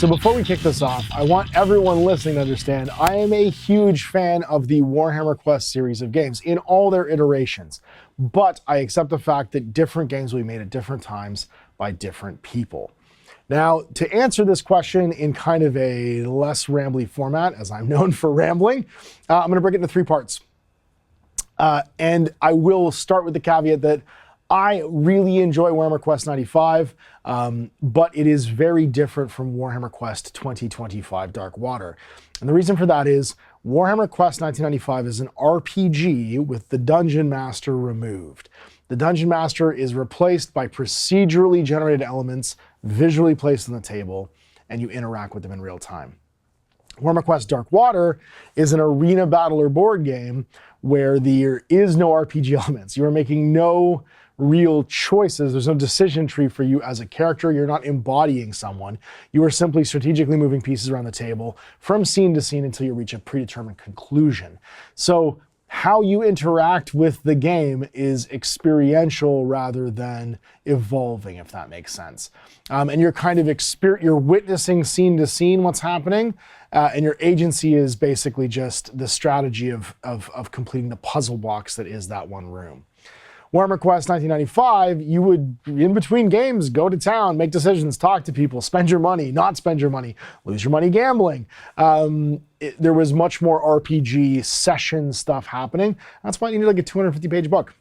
So before we kick this off, I want everyone listening to understand I am a huge fan of the Warhammer Quest series of games in all their iterations, but I accept the fact that different games will be made at different times by different people. Now, to answer this question in kind of a less rambly format, as I'm known for rambling, I'm going to break it into three parts. And I will start with the caveat that I really enjoy Warhammer Quest 95, but it is very different from Warhammer Quest 2025 Darkwater. And the reason for that is Warhammer Quest 1995 is an RPG with the Dungeon Master removed. The Dungeon Master is replaced by procedurally generated elements visually placed on the table, and you interact with them in real time. Warhammer Quest Darkwater is an arena battler board game where there is no RPG elements. You are making no real choices. There's no decision tree for you as a character. You're not embodying someone. You are simply strategically moving pieces around the table from scene to scene until you reach a predetermined conclusion. So how you interact with the game is experiential rather than evolving, if that makes sense. And you're kind of you're witnessing scene to scene what's happening, and your agency is basically just the strategy of completing the puzzle box that is that one room. Warhammer Quest 1995, you would, in between games, go to town, make decisions, talk to people, spend your money, not spend your money, lose your money gambling. There was much more RPG session stuff happening. That's why you need like a 250-page book.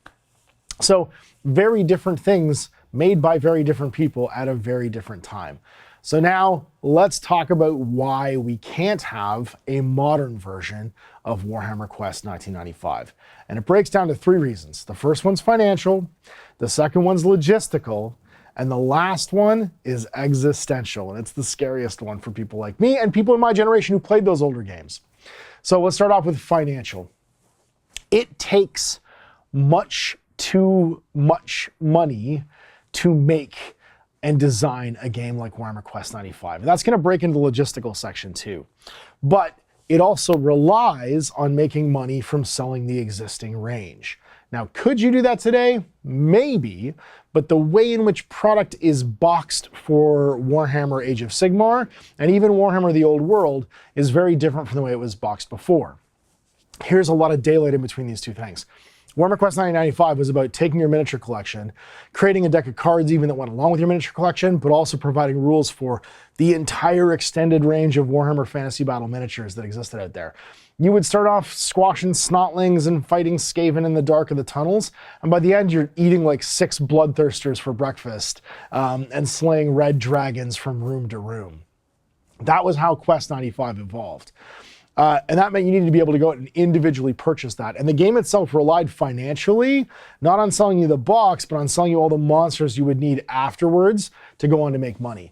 So very different things made by very different people at a very different time. So now let's talk about why we can't have a modern version of Warhammer Quest 1995. And it breaks down to three reasons. The first one's financial, the second one's logistical, and the last one is existential. And it's the scariest one for people like me and people in my generation who played those older games. So let's start off with financial. It takes much too much money to make and design a game like Warhammer Quest 95. And that's going to break into the logistical section too. But it also relies on making money from selling the existing range. Now, could you do that today? Maybe, but the way in which product is boxed for Warhammer Age of Sigmar and even Warhammer the Old World is very different from the way it was boxed before. Here's a lot of daylight in between these two things. Warhammer Quest 1995 was about taking your miniature collection, creating a deck of cards even that went along with your miniature collection, but also providing rules for the entire extended range of Warhammer Fantasy Battle miniatures that existed out there. You would start off squashing snotlings and fighting Skaven in the dark of the tunnels, and by the end you're eating like 6 bloodthirsters for breakfast and slaying red dragons from room to room. That was how Quest 95 evolved. And that meant you needed to be able to go out and individually purchase that. And the game itself relied financially, not on selling you the box, but on selling you all the monsters you would need afterwards to go on to make money.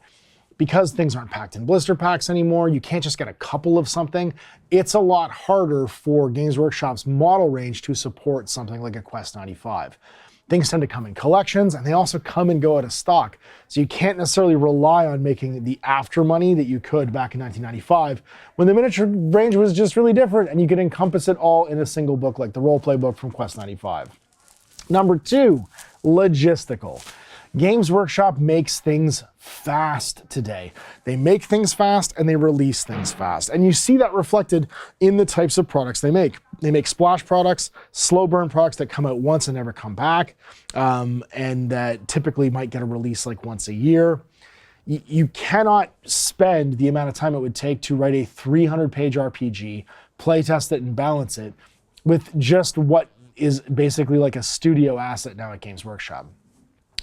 Because things aren't packed in blister packs anymore, you can't just get a couple of something. It's a lot harder for Games Workshop's model range to support something like a Quest 95. Things tend to come in collections, and they also come and go out of stock. So you can't necessarily rely on making the after money that you could back in 1995, when the miniature range was just really different, and you could encompass it all in a single book, like the roleplay book from Quest 95. Number 2, logistical. Games Workshop makes things fast today. They make things fast and they release things fast. And you see that reflected in the types of products they make. They make splash products, slow burn products that come out once and never come back, and that typically might get a release like once a year. You cannot spend the amount of time it would take to write a 300-page RPG, playtest it and balance it with just what is basically like a studio asset now at Games Workshop.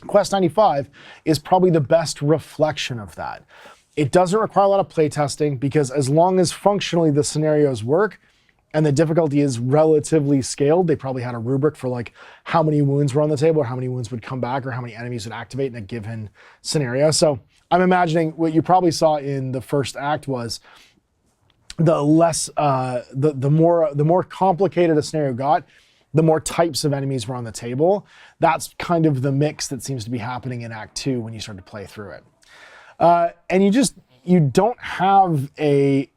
Quest 95 is probably the best reflection of that. It doesn't require a lot of playtesting because as long as functionally the scenarios work and the difficulty is relatively scaled, they probably had a rubric for like how many wounds were on the table or how many wounds would come back or how many enemies would activate in a given scenario. So I'm imagining what you probably saw in the first act was the more complicated a scenario got, the more types of enemies were on the table. That's kind of the mix that seems to be happening in Act 2 when you start to play through it. And you don't have a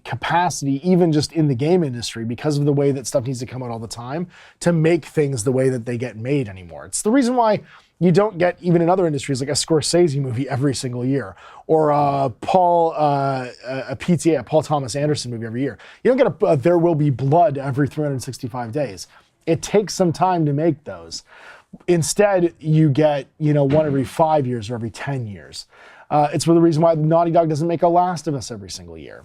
capacity, even just in the game industry, because of the way that stuff needs to come out all the time, to make things the way that they get made anymore. It's the reason why you don't get, even in other industries, like a Scorsese movie every single year, or a Paul Thomas Anderson movie every year. You don't get a There Will Be Blood every 365 days. It takes some time to make those. Instead, you get, one every 5 years or every 10 years. It's the reason why Naughty Dog doesn't make a Last of Us every single year.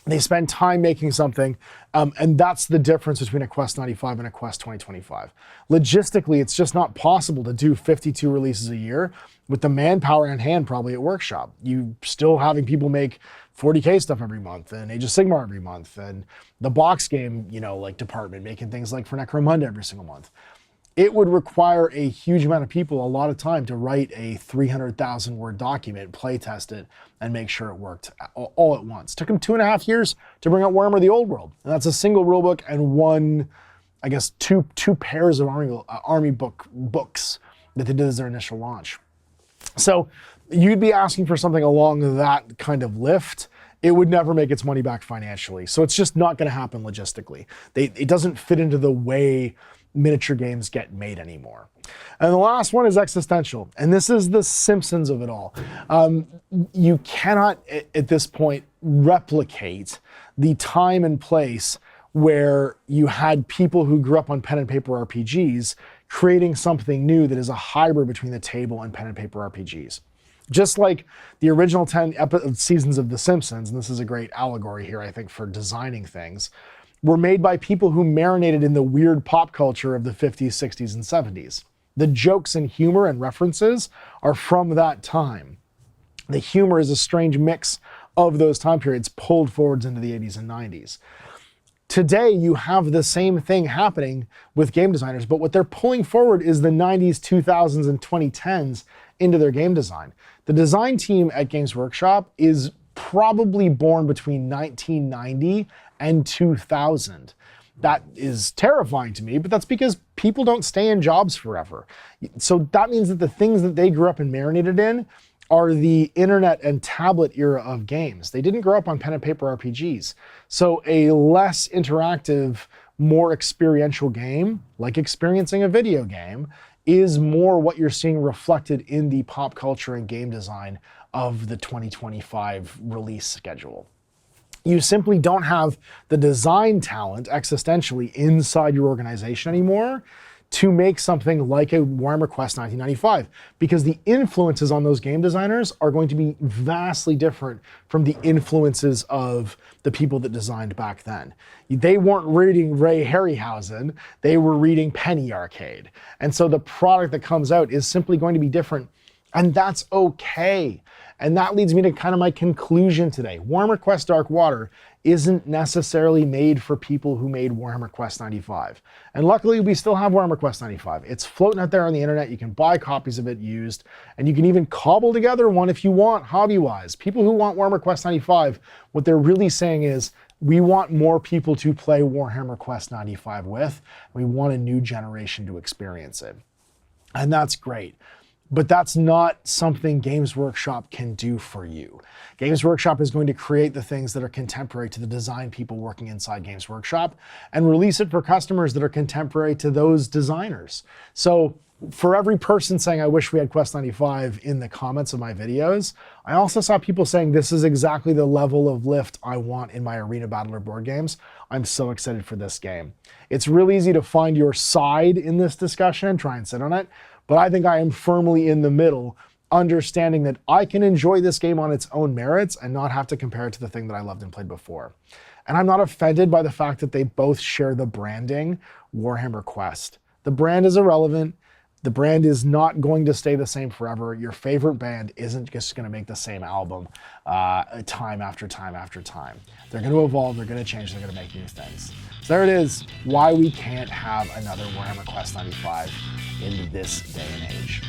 They spend time making something, and that's the difference between a Quest 95 and a Quest 2025. Logistically, it's just not possible to do 52 releases a year with the manpower in hand probably at Workshop. You still having people make 40K stuff every month, and Age of Sigmar every month, and the box game, department making things like for Necromunda every single month. It would require a huge amount of people, a lot of time, to write a 300,000 word document, play test it, and make sure it worked all at once. It took them 2.5 years to bring out Warhammer the Old World. And that's a single rulebook and two pairs of army books that they did as their initial launch. So you'd be asking for something along that kind of lift. It would never make its money back financially. So it's just not going to happen logistically. It doesn't fit into the way miniature games get made anymore. And the last one is Existential. And this is the Simpsons of it all. You cannot, at this point, replicate the time and place where you had people who grew up on pen and paper RPGs creating something new that is a hybrid between the table and pen and paper RPGs. Just like the original 10 seasons of The Simpsons, and this is a great allegory here, I think, for designing things, were made by people who marinated in the weird pop culture of the 50s, 60s, and 70s. The jokes and humor and references are from that time. The humor is a strange mix of those time periods pulled forwards into the 80s and 90s. Today, you have the same thing happening with game designers, but what they're pulling forward is the 90s, 2000s, and 2010s into their game design. The design team at Games Workshop is probably born between 1990 and 2000. That is terrifying to me, but that's because people don't stay in jobs forever. So that means that the things that they grew up and marinated in are the internet and tablet era of games. They didn't grow up on pen and paper RPGs. So a less interactive, more experiential game, like experiencing a video game, is more what you're seeing reflected in the pop culture and game design of the 2025 release schedule. You simply don't have the design talent existentially inside your organization anymore to make something like a Warhammer Quest 1995, because the influences on those game designers are going to be vastly different from the influences of the people that designed back then. They weren't reading Ray Harryhausen, they were reading Penny Arcade. And so the product that comes out is simply going to be different, and that's okay. And that leads me to kind of my conclusion today. Warhammer Quest Darkwater isn't necessarily made for people who made Warhammer Quest 95. And luckily, we still have Warhammer Quest 95. It's floating out there on the internet. You can buy copies of it used, and you can even cobble together one if you want, hobby-wise. People who want Warhammer Quest 95, what they're really saying is, we want more people to play Warhammer Quest 95 with. We want a new generation to experience it. And that's great. But that's not something Games Workshop can do for you. Games Workshop is going to create the things that are contemporary to the design people working inside Games Workshop and release it for customers that are contemporary to those designers. So for every person saying, I wish we had Quest 95 in the comments of my videos, I also saw people saying this is exactly the level of lift I want in my Arena Battler board games. I'm so excited for this game. It's really easy to find your side in this discussion and try and sit on it. But I think I am firmly in the middle, understanding that I can enjoy this game on its own merits and not have to compare it to the thing that I loved and played before. And I'm not offended by the fact that they both share the branding Warhammer Quest. The brand is irrelevant. The brand is not going to stay the same forever. Your favorite band isn't just going to make the same album time after time after time. They're going to evolve, they're going to change, they're going to make new things. So there it is, why we can't have another Warhammer Quest 95 in this day and age.